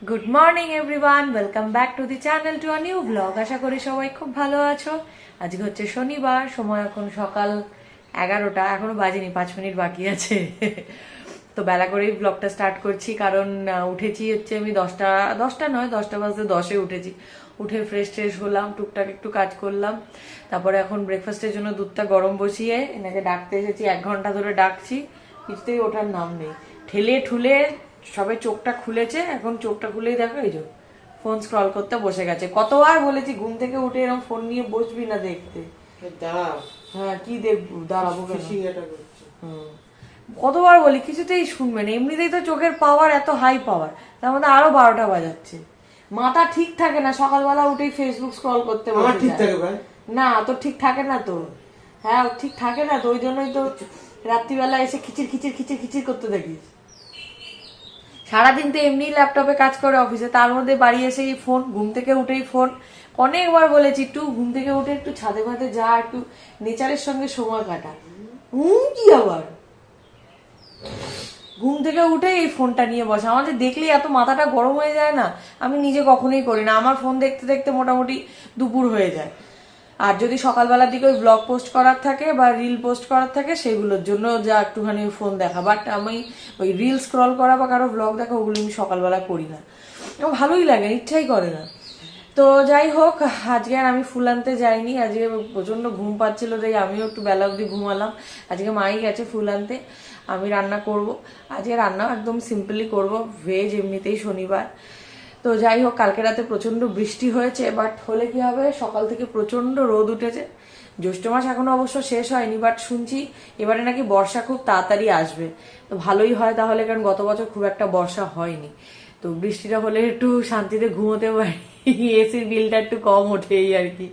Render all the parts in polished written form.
Good morning everyone, welcome back to the channel to a new blog. আশা করি সবাই খুব ভালো আছো। আজকে হচ্ছে শনিবার, সময় এখন সকাল 11টা, এখনো বাজেনি, 5 মিনিট বাকি আছে। তো বেলা করেই ব্লগটা স্টার্ট করছি, কারণ উঠেছি হচ্ছে আমি 10টা নয়, 10টা বাজতে 10-এ উঠেছি। উঠে ফ্রেশ হলাম, টুকটাক একটু কাজ করলাম। তারপরে এখন ব্রেকফাস্টের জন্য দুধটা গরম বসিয়ে এনাকে ডাকতে এসেছি। 1 ঘন্টা ধরে ডাকছি, কিছুতেই ওঠার নাম নেই। ঠেলে ঠুলে সবে চোখটা খুলেছে, এখন চোখটা খুলেই দেখো এই যে ফোন স্ক্রল করতে বসে গেছে। কতবার বলেছি ঘুম থেকে উঠে এরকম ফোন নিয়ে বসবি না দেখতে। হ্যাঁ, কি দেখবো, দাঁড়াবো কেন? কতবার বলি, কিছুতেই শুনবে না। এমনিতেই তো চোখের পাওয়ার এত হাই পাওয়ার, তার মধ্যে আরো 12টা বাজাচ্ছে। মাথা ঠিক থাকে না, সকালবেলা উঠেই ফেসবুক স্ক্রল করতে বসে যায়। না, তো ঠিক থাকে না তো। হ্যাঁ, ঠিক থাকে না তো, ওই জন্যই তো রাত্রিবেলা এসে খিচির খিচির খিচির খিচির করতে দেখিস। সারাদিন তো এমনি ল্যাপটপে কাজ করে অফিসে, তার মধ্যে বাড়ি এসে এই ফোন, ঘুম থেকে উঠেই ফোন। অনেকবার বলেছি একটু ঘুম থেকে উঠে একটু ছাদে ফাদে যা, একটু নেচারের সঙ্গে সময় কাটা। কি আবার ঘুম থেকে উঠে এই ফোনটা নিয়ে বসে, আমাদের দেখলেই এত মাথাটা গরম হয়ে যায় না। আমি নিজে কখনোই করি না, আমার ফোন দেখতে দেখতে মোটামুটি দুপুর হয়ে যায়। আর যদি সকালবেলার দিকে ওই ব্লগ পোস্ট করার থাকে বা রিল পোস্ট করার থাকে, সেগুলোর জন্য যা একটুখানি ফোন দেখা। বাট আমি ওই রিল স্ক্রল করা বা কারো ব্লগ দেখা, ওগুলো আমি সকালবেলা করি না। আমার ভালোই লাগে, ইচ্ছাই করে না। তো যাই হোক, আজকে আর আমি ফুল আনতে যাইনি। আজকে প্রচন্ড ঘুম পাচ্ছিল, তাই আমিও একটু বেলা অবধি ঘুমালাম। আজকে মাই গেছে ফুল আনতে, আমি রান্না করব। আজকে রান্না একদম সিম্পলি করব, ভেজ, এমনিতেই শনিবার। তো যাই হোক, কালকে রাতে প্রচন্ড বৃষ্টি হয়েছে, বাট হলে কি হবে, সকাল থেকে প্রচন্ড রোদ উঠেছে। জ্যৈষ্ঠ মাস এখনো অবশ্য শেষ হয়নি, বাট শুনছি এবারে নাকি বর্ষা খুব তাড়াতাড়ি আসবে। তো ভালোই হয় তাহলে, কারণ গত বছর খুব একটা বর্ষা হয়নি। তো বৃষ্টিটা হলে একটু শান্তিতে ঘুমোতে পারি, এসির বিলটা একটু কম ওঠে এই আর কি।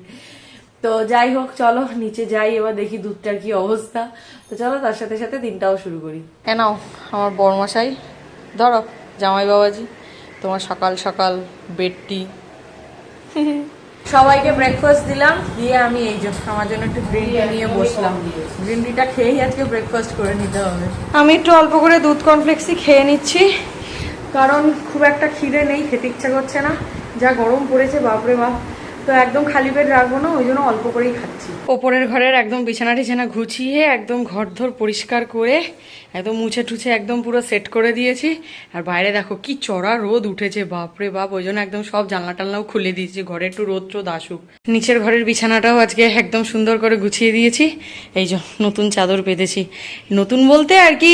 তো যাই হোক, চলো নিচে যাই, এবার দেখি দুধটার কি অবস্থা। তো চলো তার সাথে সাথে দিনটাও শুরু করি। নাও আমার বড়মশাই, ধরো জামাই বাবাজি, তোমার সকাল সকাল বেড টি। সবাইকে ব্রেকফাস্ট দিলাম, দিয়ে আমি এই যে আমার জন্য একটু গ্রিন টি নিয়ে বসলাম। গ্রিন টিটা খেয়েই আজকে ব্রেকফাস্ট করে নিতে হবে। আমি একটু অল্প করে দুধ কর্নফ্লেক্সই খেয়ে নিচ্ছি, কারণ খুব একটা খিদে নেই, খেতে ইচ্ছা করছে না। যা গরম পড়েছে, বাপরে বাপ। তো একদম খালি পেট রাখবো না, ওই জন্য অল্প করেই খাচ্ছি। ওপরের ঘরের একদম বিছানা টিছানা ঘুচিয়ে একদম ঘর ধর পরিষ্কার করে একদম মুছে টুছে একদম পুরো সেট করে দিয়েছি। আর বাইরে দেখো কি চড়া রোদ উঠেছে, বাপরে বাপ। ওই জন্য একদম সব জানলা টানলাও খুলে দিয়েছি, ঘরে একটু রোদ টোদ আসুক। নিচের ঘরের বিছানাটাও আজকে একদম সুন্দর করে গুছিয়ে দিয়েছি। এই যে নতুন চাদর পেতেছি, নতুন বলতে আর কি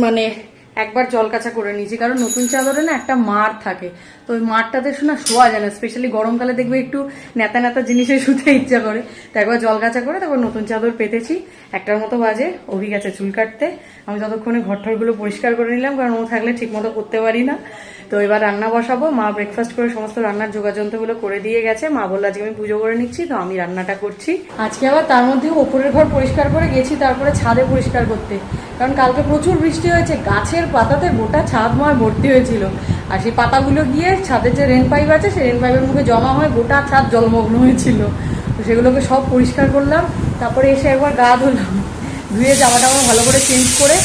মানে একবার জল কাচা করে নিয়েছি, কারণ নতুন চাদরে না একটা মার থাকে। তো ওই মারটাতে না শোয়া যায় না, স্পেশালি গরমকালে দেখবে একটু নেতা নেতা জিনিসে শুতে ইচ্ছা করে। তো একবার জল কাচা করে তারপর নতুন চাদর পেতেছি। 1টার মতো বাজে, অভি গেছে চুল কাটতে। আমি ততক্ষণে ঘরঠরগুলো পরিষ্কার করে নিলাম, কারণ ও থাকলে ঠিক মতো করতে পারি না। তো এবার রান্না বসাবো। মা ব্রেকফাস্ট করে সমস্ত রান্নার যোগাযন্ত্রগুলো করে দিয়ে গেছে। মা বললো আজকে আমি পুজো করে নিচ্ছি, তো আমি রান্নাটা করছি আজকে। আবার তার মধ্যে ওপরের ঘর পরিষ্কার করে গেছি, তারপরে ছাদে পরিষ্কার করতে, কারণ কালকে প্রচুর বৃষ্টি হয়েছে। গাছের পাতাতে গোটা ছাদ ময় ভর্তি হয়েছিল, আর সেই পাতাগুলো গিয়ে ছাদের যে রেন পাইপ আছে, সেই রেন পাইপের মুখে জমা হয়, গোটা ছাদ জলমগ্ন হয়েছিল। তো সেগুলোকে সব পরিষ্কার করলাম। তারপরে এসে একবার গা ধুলাম, ধুয়ে জামা টামা ভালো করে চেঞ্জ করে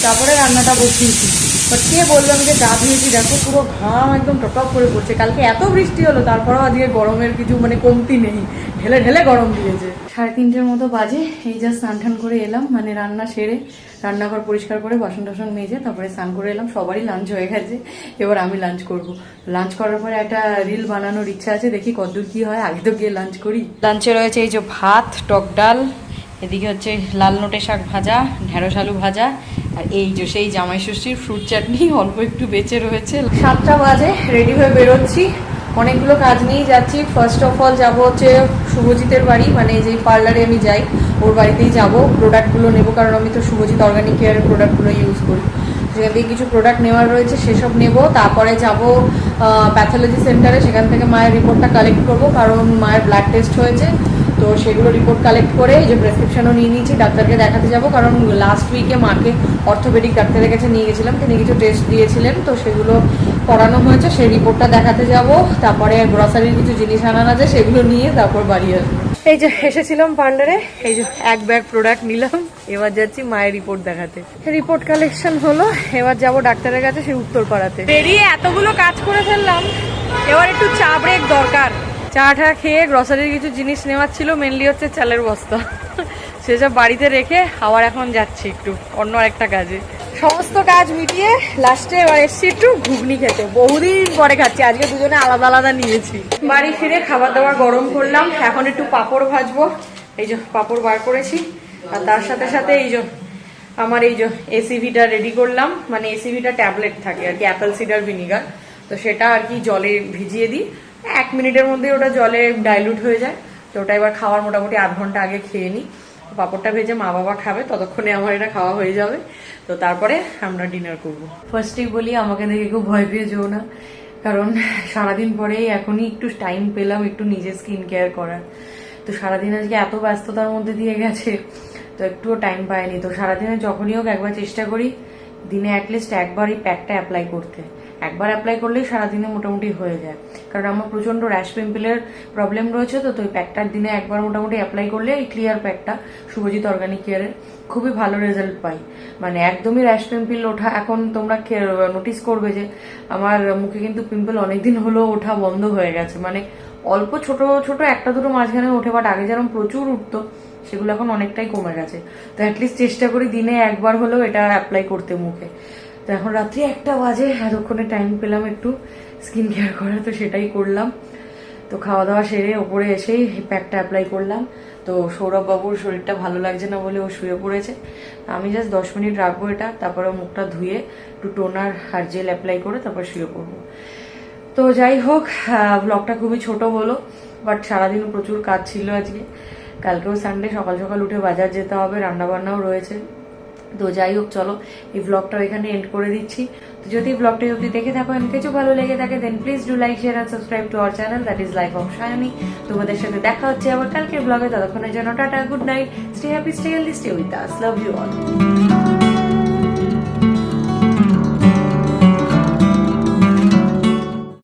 তারপরে রান্নাটা বসিয়েছি। বাট কে বললো আমি যে গা ধুয়েছি, দেখো পুরো ঘাম একদম টপটপ করে পড়ছে। কালকে এত বৃষ্টি হলো, তারপরেও আজকে গরমের কিছু মানে কমতি নেই, ঢেলে ঢেলে গরম দিয়েছে। 3:30-এর মতো বাজে, এই যা স্নান টান করে এলাম, মানে রান্না সেরে রান্নাঘর পরিষ্কার করে বাসন টাসন মেজে তারপরে স্নান করে এলাম। সবারই লাঞ্চ হয়ে গেছে, এবার আমি লাঞ্চ করব। লাঞ্চ করার পরে একটা রিল বানানোর ইচ্ছা আছে, দেখি কতদূর কি হয়। আগে তো গিয়ে লাঞ্চ করি। লাঞ্চে রয়েছে এই যে ভাত, টক ডাল, এদিকে হচ্ছে লাল নোটে শাক ভাজা, ঢেঁড়স আলু ভাজা, আর এই যে সেই জামাই ষষ্ঠীর ফ্রুট চাটনি অল্প একটু বেঁচে রয়েছে। 7টা বাজে, রেডি হয়ে বেরোচ্ছি। অনেকগুলো কাজ নিয়েই যাচ্ছি। ফার্স্ট অফ অল যাবো হচ্ছে শুভজিতের বাড়ি, মানে যেই পার্লারে আমি যাই ওর বাড়িতেই যাব। প্রোডাক্টগুলো নেবো, কারণ আমি তো শুভজিৎ অর্গানিক কেয়ারের প্রোডাক্টগুলো ইউজ করি। সেখান থেকে কিছু প্রোডাক্ট নেওয়ার রয়েছে, সেসব নেব। তারপরে যাব প্যাথোলজি সেন্টারে, সেখান থেকে মায়ের রিপোর্টটা কালেক্ট করব, কারণ মায়ের ব্লাড টেস্ট হয়েছে। তো সেগুলো রিপোর্ট কালেক্ট করে এই যে প্রেসক্রিপশনও নিয়ে নিয়েছি, ডাক্তারকে দেখাতে যাব। কারণ লাস্ট উইকে মাকে অর্থোপেডিক ডাক্তারের কাছে নিয়ে গেছিলাম, তিনি কিছু টেস্ট দিয়েছিলেন, তো সেগুলো করানো হয়েছে, সেই রিপোর্টটা দেখাতে যাব। তারপরে গ্রসারির কিছু জিনিস আনানো আছে, সেগুলো নিয়ে তারপর বাড়ি আসবো। এই যে এসেছিলাম পার্লারে, এই যে এক ব্যাগ প্রোডাক্ট নিলাম। এবার যাচ্ছি মায়ের রিপোর্ট দেখাতে। রিপোর্ট কালেকশন হলো, এবার যাব ডাক্তারের কাছে, সেই উত্তরপাড়াতে। বেরিয়ে এতগুলো কাজ করে ফেললাম, এবার একটু চা ব্রেক দরকার। চা টা খেয়ে গ্রসারির কিছু জিনিস নেওয়ার ছিল, মেনলি হচ্ছে চালের বস্তা, সেসব বাড়িতে রেখে আবার এখন যাচ্ছি একটু অন্য একটা কাজে। সমস্ত কাজ মিটিয়ে লাস্টে এবার এসছি একটু ঘুগনি খেতে, বহুদিন পরে খাচ্ছি, আজকে দুজনে আলাদা আলাদা নিয়েছি। বাড়ি ফিরে খাবার দাবার গরম করলাম, এখন একটু পাঁপড় ভাজবো। এই যে পাঁপড় বার করেছি, আর তার সাথে সাথে এই যে আমার এই যে এসিভিটা রেডি করলাম, মানে এসিভিটা ট্যাবলেট থাকে আর কি, অ্যাপেল সিডার ভিনিগার, তো সেটা আর কি জলে ভিজিয়ে দিই, 1 মিনিটের মধ্যে ওটা জলে ডাইলুট হয়ে যায়। তো ওটা এবার খাওয়ার মোটামুটি 8 ঘন্টা আগে খেয়ে নিই। পাঁপড়টা ভেজে মা বাবা খাবে, ততক্ষণে আমার এটা খাওয়া হয়ে যাবে, তো তারপরে আমরা ডিনার করবো। ফার্স্টেই বলি আমাকে দেখে কেউ ভয় পেয়ে যেও না, কারণ সারাদিন পরে এখনই একটু টাইম পেলাম একটু নিজের স্কিন কেয়ার করার। তো সারাদিন আজকে এত ব্যস্ততার মধ্যে দিয়ে গেছে, তো একটুও টাইম পাইনি। তো সারাদিনে যখনই হোক একবার চেষ্টা করি দিনে অ্যাটলিস্ট একবার এই প্যাকটা অ্যাপ্লাই করতে। একবার অ্যাপ্লাই করলেই সারাদিনে মোটামুটি হয়ে যায়, কারণ আমার প্রচন্ড র্যাশ পিম্পলের প্রবলেম রয়েছে। তো ওই প্যাকটার দিনে একবার মোটামুটি অ্যাপ্লাই করলে এই ক্লিয়ার প্যাকটা শুভজিৎ অর্গানিক কেয়ারের খুবই ভালো রেজাল্ট পাই, মানে একদমই র্যাশ পিম্পল ওঠা। এখন তোমরা নোটিস করবে যে আমার মুখে কিন্তু পিম্পল অনেকদিন হলো ওঠা বন্ধ হয়ে গেছে, মানে অল্প ছোট ছোট একটা দুটো মাঝখানে ওঠে, বাট আগে যেরকম প্রচুর উঠতো সেগুলো এখন অনেকটাই কমে গেছে। তো অ্যাটলিস্ট চেষ্টা করি দিনে একবার হলেও এটা অ্যাপ্লাই করতে মুখে। তো এখন রাত্রি 1টা বাজে, এতক্ষণে টাইম পেলাম একটু স্কিন কেয়ার করার, তো সেটাই করলাম। তো খাওয়া দাওয়া সেরে ওপরে এসেই প্যাকটা অ্যাপ্লাই করলাম। তো সৌরভ বাবুর শরীরটা ভালো লাগছে না বলে ও শুয়ে পড়েছে, আমি জাস্ট 10 মিনিট রাখবো এটা, তারপরে মুখটা ধুয়ে একটু টোনার আর জেল অ্যাপ্লাই করে তারপর শুয়ে পড়বো। তো যাই হোক, ব্লগটা খুবই ছোট হলো, বাট সারাদিনও প্রচুর কাজ ছিল আজকে। কালকেও সানডে, সকাল সকাল উঠে বাজার যেতে হবে, রান্নাবান্নাও রয়েছে। তো যাই হোক, চলো এই ব্লগটা এখানে এন্ড করে দিচ্ছি। তো যদি ব্লগটা অবধি দেখে থাকো, কিছু ভালো লেগে থাকে, then please do like, share and subscribe to our channel, that is life of Sayani. তোমাদের সাথে দেখা হচ্ছে আবার কালকের ব্লগে, ততক্ষণের জন্য tata, good night, stay happy, stay healthy, stay with us, love you all.